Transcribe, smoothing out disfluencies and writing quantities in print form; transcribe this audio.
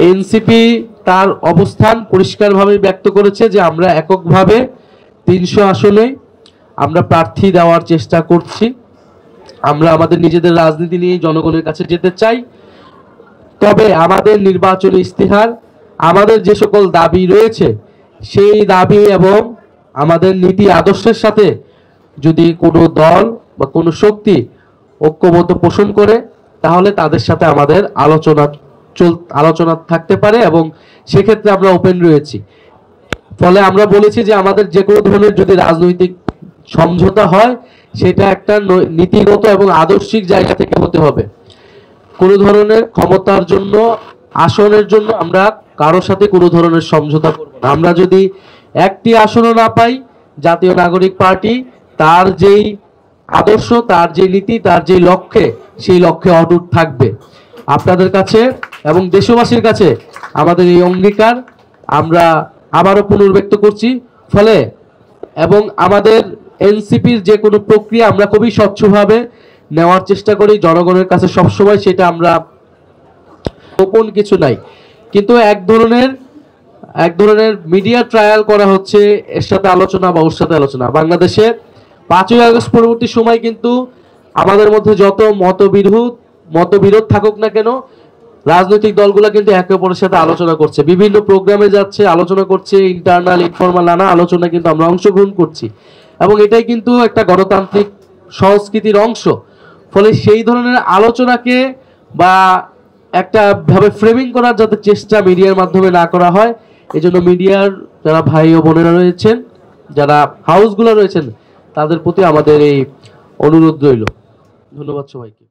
NCP তার অবস্থান পরিষ্কারভাবে ব্যক্ত করেছে যে আমরা এককভাবে 300 আসনে আমরা প্রার্থী দেওয়ার চেষ্টা করছি। আমরা আমাদের নিজেদের রাজনীতি নিয়ে জনগণের কাছে যেতে চাই। তবে আমাদের নির্বাচনী ইস্তিহার, আমাদের যে সকল দাবি রয়েছে সেই দাবি এবং আমাদের নীতি আদর্শের সাথে যদি কোনো দল বা কোনো শক্তি ঐক্যবদ্ধ পোষণ করে তাহলে তাদের সাথে আমাদের আলোচনা থাকতে পারে এবং সেক্ষেত্রে আমরা ওপেন রয়েছি। ফলে আমরা বলেছি যে আমাদের যে কোনো ধরনের যদি রাজনৈতিক সমঝোতা হয় সেটা একটা নীতিগত এবং আদর্শিক জায়গা থেকে হতে হবে। কোনো ধরনের ক্ষমতার জন্য, আসনের জন্য আমরা কারোর সাথে কোনো ধরনের সমঝোতা করব না। আমরা যদি একটি আসনও না পাই, জাতীয় নাগরিক পার্টি তার যেই আদর্শ, তার যে নীতি, তার যে লক্ষ্যে, সেই লক্ষ্যে অটুট থাকবে। আপনাদের কাছে এবং দেশবাসীর কাছে আমাদের এই অঙ্গীকার আমরা আবারও পুনর্ব্যক্ত করছি। ফলে এবং আমাদের এনসিপির যে কোনো প্রক্রিয়া আমরা খুবই স্বচ্ছভাবে নেওয়ার চেষ্টা করি জনগণের কাছে সবসময়, সেটা আমরা গোপন কিছু নাই। কিন্তু এক ধরনের মিডিয়া ট্রায়াল করা হচ্ছে, এর সাথে আলোচনা বা ওর সাথে আলোচনা। বাংলাদেশে 5ই আগস্ট পরবর্তী সময় কিন্তু আমাদের মধ্যে যত মতবিরোধ থাকুক না কেন, রাজনৈতিক দলগুলো কিন্তু একে অপরের সাথে আলোচনা করছে, বিভিন্ন প্রোগ্রামে যাচ্ছে, আলোচনা করছে, ইন্টারনাল ইনফরমাল নানা আলোচনা কিন্তু আমরা অংশগ্রহণ করছি এবং এটাই কিন্তু একটা গণতান্ত্রিক সংস্কৃতির অংশ। ফলে সেই ধরনের আলোচনাকে বা একটা ভাবে ফ্রেমিং করার যাতে চেষ্টা মিডিয়ার মাধ্যমে না করা হয়, এজন্য মিডিয়ার যারা ভাই ও বোনেরা রয়েছেন, যারা হাউসগুলো রয়েছেন, তাদের প্রতি আমাদের এই অনুরোধ রইল। ধন্যবাদ সবাইকে।